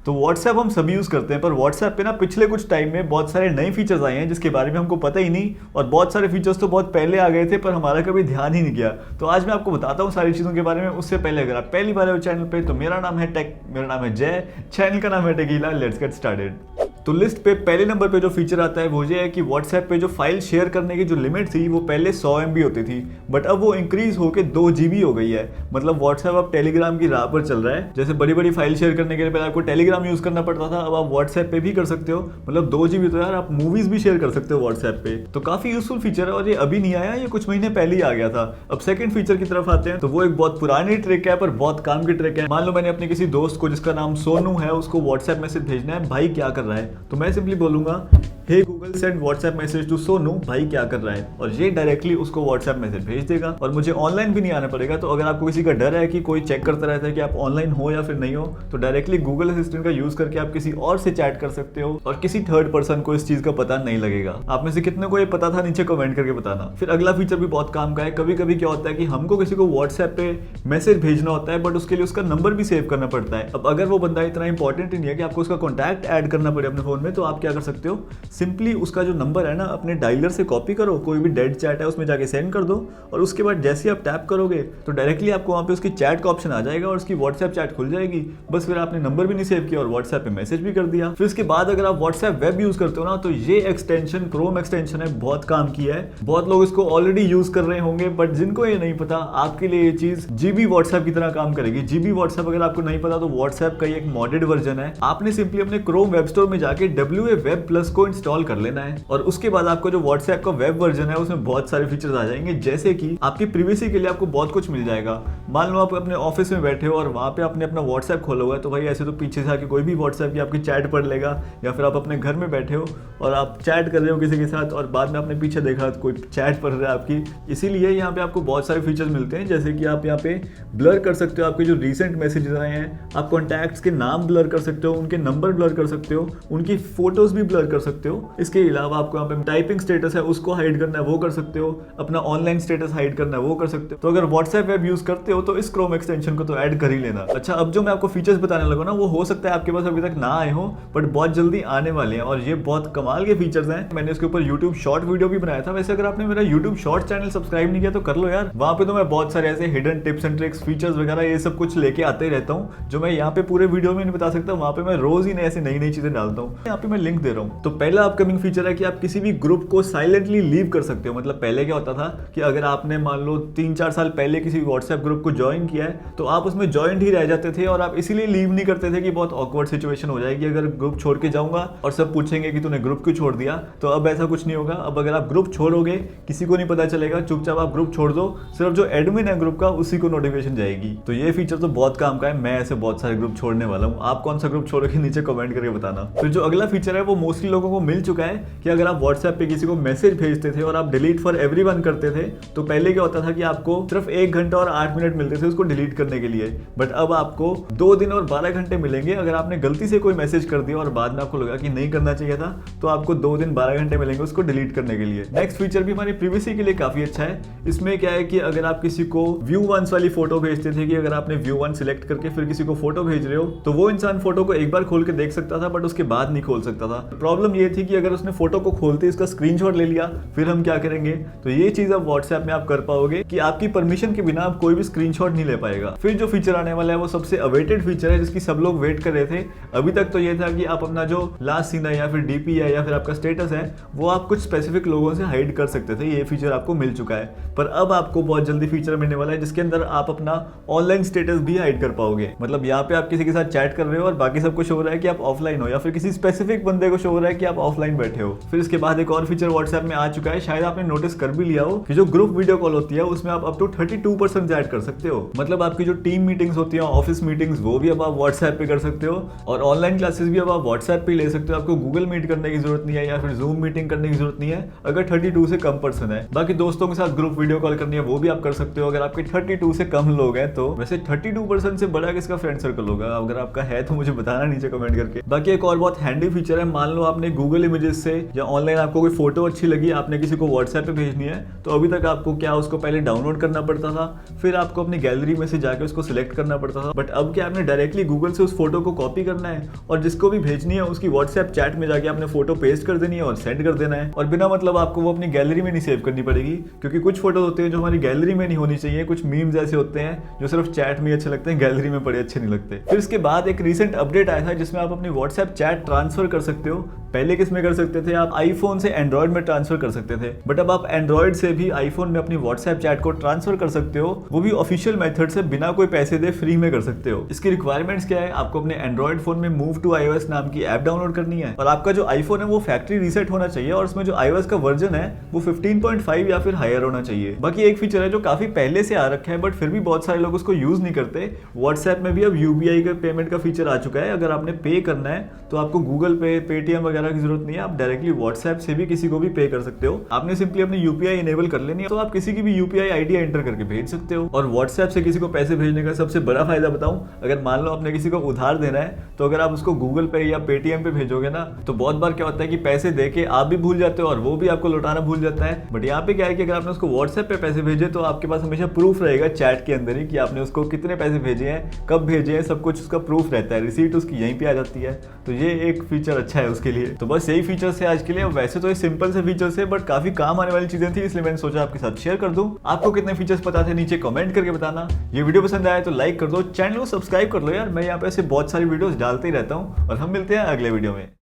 तो व्हाट्सएप हम सभी यूज़ करते हैं, पर व्हाट्सएप पे ना पिछले कुछ टाइम में बहुत सारे नए फीचर्स आए हैं जिसके बारे में हमको पता ही नहीं, और बहुत सारे फीचर्स तो बहुत पहले आ गए थे पर हमारा कभी ध्यान ही नहीं किया। तो आज मैं आपको बताता हूँ सारी चीज़ों के बारे में। उससे पहले अगर आप पहली बार आए हो चैनल पे तो मेरा नाम है टेक, मेरा नाम है जय, चैनल का नाम है टेकीला। Let's get started. तो लिस्ट पे पहले नंबर पे जो फीचर आता है वो ये है कि व्हाट्सएप पे जो फाइल शेयर करने की जो लिमिट थी वो पहले 100 MB होती थी, बट अब वो इंक्रीज होके 2 GB हो गई है। मतलब व्हाट्सएप अब टेलीग्राम की राह पर चल रहा है। जैसे बड़ी बड़ी फाइल शेयर करने के लिए पहले आपको टेलीग्राम यूज करना पड़ता था, अब आप व्हाट्सएप पे भी कर सकते हो। मतलब 2 GB तो यार आप मूवीज भी शेयर कर सकते हो व्हाट्सएप पे। तो काफी यूजफुल फीचर है और ये अभी नहीं आया, ये कुछ महीने पहले ही आ गया था। अब सेकंड फीचर की तरफ आते हैं तो वो एक बहुत पुरानी ट्रिक है पर बहुत काम की ट्रिक है। मान लो मैंने अपने किसी दोस्त को जिसका नाम सोनू है उसको व्हाट्सएप मैसेज भेजना है, भाई क्या कर रहा है, तो मैं सिंपली बोलूंगा hey Google send WhatsApp message to Sonu, भाई क्या कर रहा है, और ये डायरेक्टली उसको व्हाट्सएप मैसेज भेज देगा और मुझे ऑनलाइन भी नहीं आना पड़ेगा। तो अगर आपको किसी का डर है कि कोई चेक करता रहता है कि आप ऑनलाइन हो या फिर नहीं हो, तो डायरेक्टली गूगल असिस्टेंट का यूज करके आप किसी और से चैट कर सकते हो और किसी थर्ड पर्सन को इस चीज का पता नहीं लगेगा। आप में से कितने को ये पता था नीचे कमेंट करके बताना। फिर अगला फीचर भी बहुत काम का है। कभी कभी क्या होता है कि हमको किसी को व्हाट्सएप पे मैसेज भेजना होता है बट उसके लिए उसका नंबर भी सेव करना पड़ता है। अब अगर वो बंदा इतना इंपॉर्टेंट नहीं है कि आपको उसका कॉन्टैक्ट ऐड करना पड़े अपने फोन में, तो आप क्या कर सकते हो, सिंपली उसका जो नंबर है ना अपने डायलर से कॉपी करो, कोई भी डेड चैट है उसमें जाके सेंड कर दो, और उसके बाद जैसे ही आप टैप करोगे तो डायरेक्टली आपको वहाँ पे उसकी चैट का ऑप्शन आ जाएगा और उसकी व्हाट्सएप चैट खुल जाएगी। बस फिर आपने नंबर भी नहीं सेव किया और व्हाट्सएप पे मैसेज भी कर दिया। फिर उसके बाद अगर आप व्हाट्सएप वेब यूज करते हो ना, तो ये एक्सटेंशन क्रोम एक्सटेंशन है, बहुत काम किया है। बहुत लोग इसको ऑलरेडी यूज कर रहे होंगे, बट जिनको ये नहीं पता आपके लिए ये चीज जीबी व्हाट्सएप की तरह काम करेगी। जीबी व्हाट्सएप अगर आपको नहीं पता तो व्हाट्सएप का एक मॉडेड वर्जन है। आपने सिंपली अपने क्रोम वेब स्टोर में जाके WA वेब प्लस को इंस्टॉल कर लेना है और उसके बाद आपको जो व्हाट्सएप का वेब वर्जन है उसमें बहुत सारे फीचर्स आ जाएंगे, जैसे कि आपकी प्रिवेसी के लिए आपको बहुत कुछ मिल जाएगा। मान लो आप अपने ऑफिस में बैठे हो और वहां पे आपने अपना व्हाट्सएप खोला हुआ है, तो भाई ऐसे तो पीछे से आके कोई भी व्हाट्सएप की आपकी चैट पढ़ लेगा। या फिर आप अपने घर में बैठे हो और आप चैट कर रहे हो किसी के साथ और बाद में आपने पीछे देखा तो कोई चैट पढ़ रहा है आपकी। इसीलिए यहाँ पे आपको बहुत सारे फीचर्स मिलते हैं, जैसे कि आप यहाँ पे ब्लर कर सकते हो आपके जो रिसेंट मैसेजेस आए हैं, आप कॉन्टैक्ट्स के नाम ब्लर कर सकते हो, उनके नंबर ब्लर कर सकते हो, उनकी फोटोज भी ब्लर कर सकते हो। इसके अलावा आपको यहाँ पे टाइपिंग स्टेटस है उसको हाइड करना है वो कर सकते हो, अपना ऑनलाइन स्टेटस हाइड करना है वो कर सकते हो। तो अगर व्हाट्सएप वेब यूज करते हो तो इस क्रोम एक्सटेंशन को तो ऐड कर ही लेना। अच्छा, अब जो मैं आपको फीचर्स बताने लगा ना वो हो सकता है आपके पास अभी तक ना आए हो, बट बहुत जल्दी आने वाले हैं और ये बहुत कमाल के फीचर्स हैं। मैंने इसके ऊपर यूट्यूब शॉर्ट वीडियो भी बनाया था। वैसे अगर आपने मेरा यूट्यूब शॉर्ट चैनल सब्सक्राइब नहीं किया तो कर लो यार, वहां पे तो मैं बहुत सारे ऐसे hidden tips and tricks, features वगैरह ये सब कुछ लेके आते ही रहता हूँ, जो मैं यहाँ पे पूरे वीडियो में नहीं बता सकता। वहां पे मैं रोज ही ऐसे नई नई चीजें डालता हूँ। यहाँ पे मैं लिंक दे रहा हूँ। तो पहला अपकमिंग फीचर है कि आप किसी भी ग्रुप को साइलेंटली लीव कर सकते हो। मतलब पहले क्या होता था कि अगर आपने मान लो 3-4 साल पहले किसी व्हाट्सएप ग्रुप को ज्वाइन किया है तो आप उसमें ज्वाइन ही रह जाते थे और आप इसीलिए लीव नहीं करते थे कि बहुत ऑकवर्ड सिचुएशन हो जाएगी अगर ग्रुप छोड़ के जाऊंगा और सब पूछेंगे कि तूने ग्रुप क्यों छोड़ दिया। तो अब ऐसा कुछ नहीं होगा। अब अगर आप ग्रुप छोड़ोगे किसी को नहीं पता चलेगा, चुपचाप आप ग्रुप छोड़ दो, सिर्फ जो एडमिन है ग्रुप का उसी को नोटिफिकेशन जाएगी। तो ये फीचर तो बहुत काम का है। मैं ऐसे बहुत सारे ग्रुप छोड़ने वाला हूँ। आप कौन सा ग्रुप छोड़ोगे नीचे कमेंट करके बताना। फिर जो अगला फीचर है वो मोस्टली लोगों को मिल चुका है कि अगर आप व्हाट्सएप पे किसी को मैसेज भेजते थे और आप डिलीट फॉर एवरीवन करते थे तो पहले क्या होता था कि आपको सिर्फ 1 घंटा और 8 मिनट मिलते थे उसको डिलीट करने के लिए, बट अब आपको 2 दिन और 12 घंटे मिलेंगे। अगर आपने गलती से कोई मैसेज कर दिया और बाद में आपको लगा कि नहीं करना चाहिए था तो आपको 2 दिन 12 घंटे मिलेंगे उसको डिलीट करने के लिए। नेक्स्ट फीचर भी हमारी प्रिवेसी के लिए काफी अच्छा है। इसमें क्या है कि अगर आप किसी को व्यू वंस वाली फोटो भेजते थे कि अगर आपने व्यू वन सिलेक्ट करके फिर किसी को फोटो भेज रहे हो तो वो इंसान फोटो को एक बार खोल के देख सकता था बट उसके बाद नहीं खोल सकता था। प्रॉब्लम ये थी कि अगर उसने फोटो को खोलते इसका स्क्रीनशॉट ले लिया फिर हम क्या करेंगे। तो ये चीज अब व्हाट्सएप में आप कर पाओगे कि आपकी परमिशन के बिना आप कोई भी स्क्रीनशॉट नहीं ले पाएगा। फिर जो फीचर आने वाला है वो सबसे अवेटेड फीचर है जिसकी सब लोग वेट कर रहे थे। अभी तक तो ये था कि आप अपना जो लास्ट सीन है या फिर डीपी है या फिर आपका स्टेटस है वो आप कुछ स्पेसिफिक लोगों से हाइड कर सकते थे। ये फीचर आपको मिल चुका है, पर अब आपको बहुत जल्दी फीचर मिलने वाला है जिसके अंदर आप अपना ऑनलाइन स्टेटस भी हाइड कर पाओगे। मतलब यहाँ पे आप किसी के साथ चैट कर रहे हो और बाकी सबको शो हो रहा है कि आप ऑफलाइन हो, या फिर किसी स्पेसिफिक बंदे को शो हो रहा है कि आप ऑफलाइन बैठे हो। फिर इसके बाद एक और फीचर व्हाट्सएप में आ चुका है, शायद आपने नोटिस कर भी लिया हो, कि जो ग्रुप वीडियो कॉल होती है उसमें आप अप टू 32% ऐड कर सकते हो। मतलब आपकी जो टीम मीटिंग्स होती है, ऑफिस मीटिंग्स, वो भी अब आप व्हाट्सएप पे कर सकते हो और ऑनलाइन क्लासेस भी अब आप व्हाट्सएप पे ले सकते हो। आपको गूगल मीट करने की जरूरत नहीं है या फिर जूम मीटिंग करने की जरूरत नहीं है अगर 32 से कम पर्सन है। बाकी दोस्तों के साथ ग्रुप वीडियो कॉल करनी है वो भी आप कर सकते हो अगर आपके 32 से कम लोग हैं तो। वैसे 32% से बड़ा किसका फ्रेंड सर्कल होगा, अगर आपका है तो मुझे बताना नीचे कमेंट करके। बाकी एक और बहुत हैंडी फीचर है, मान लो आपने गूगल गूगल इमेजेस से, या ऑनलाइन आपको कोई फोटो अच्छी लगी, आपने किसी को व्हाट्सएप पे भेजनी है, तो अभी तक आपको क्या उसको पहले डाउनलोड करना पड़ता था, फिर आपको अपनी गैलरी में से जाके उसको सिलेक्ट करना पड़ता था। बट अब क्या आपने डायरेक्टली गूगल से उस फोटो को कॉपी करना है और जिसको भी भेजनी है उसकी व्हाट्सएप चैट में जाके आपने फोटो पेस्ट कर देनी है और सेंड कर देना है, और बिना मतलब आपको वो अपनी गैलरी में नहीं सेव करनी पड़ेगी। क्योंकि कुछ फोटो होते हैं जो हमारी गैलरी में नहीं होनी चाहिए, कुछ मीम्स ऐसे होते हैं जो सिर्फ चैट में अच्छे लगते हैं, गैलरी में बड़े अच्छे नहीं लगते। फिर इसके बाद एक रिसेंट अपडेट आया था जिसमें आप अपनी व्हाट्सएप चैट ट्रांसफर कर सकते हो। पहले किस में कर सकते थे, आप आईफोन से एंड्रॉइड में ट्रांसफर कर सकते थे, बट अब आप एंड्रॉइड से भी आईफोन में अपनी व्हाट्सएप चैट को ट्रांसफर कर सकते हो, वो भी ऑफिशियल मेथड से, बिना कोई पैसे दे, फ्री में कर सकते हो। इसकी रिक्वायरमेंट्स क्या है, आपको अपने एंड्रॉइड फोन में मूव टू iOS नाम की ऐप डाउनलोड करनी है, और आपका जो आईफोन है वो फैक्ट्री रीसेट होना चाहिए, और उसमें जो iOS का वर्जन है वो 15.5 या फिर हायर होना चाहिए। बाकी एक फीचर है जो काफी पहले से आ रखा है बट फिर भी बहुत सारे लोग उसको यूज नहीं करते, व्हाट्सएप में भी अब यूपीआई का पेमेंट का फीचर आ चुका है। अगर आपने पे करना है तो आपको गूगल पे, पेटीएम वगैरह की जरूरत नहीं है, आप डायरेक्टली व्हाट्सएप से भी किसी को भी पे कर सकते हो। आपने सिंपली अपनी यूपीआई इनेबल कर लेनी है, तो आप किसी की भी यूपीआई आईडी एंटर करके भेज सकते हो। और व्हाट्सएप से किसी को पैसे भेजने का सबसे बड़ा फायदा बताऊं, अगर मान लो आपने किसी को उधार देना है, तो अगर आप उसको गूगल पे या पेटीएम पे भेजोगे ना, तो बहुत बार क्या होता है कि पैसे देके आप भी भूल जाते हो और वो भी आपको लौटाना भूल जाता है। बट यहाँ पे क्या है कि अगर आपने उसको व्हाट्सएप पे पैसे भेजे तो आपके पास हमेशा प्रूफ रहेगा चैट के अंदर ही कि आपने उसको कितने पैसे भेजे हैं, कब भेजे हैं, सब कुछ उसका प्रूफ रहता है, रिसीट उसकी यहीं पे आ जाती है। तो ये एक फीचर अच्छा है उसके लिए। तो बस यही फीचर्स है आज के लिए। वैसे तो ये सिंपल से फीचर्स है बट काफी काम आने वाली चीजें थी, इसलिए मैंने सोचा आपके साथ शेयर कर दूं। आपको कितने फीचर्स पता थे नीचे कमेंट करके बताना। ये वीडियो पसंद आया तो लाइक कर दो, चैनल को सब्सक्राइब कर लो यार, मैं यहाँ पे ऐसे बहुत सारी वीडियोस डालते ही रहता हूँ, और हम मिलते हैं अगले वीडियो में।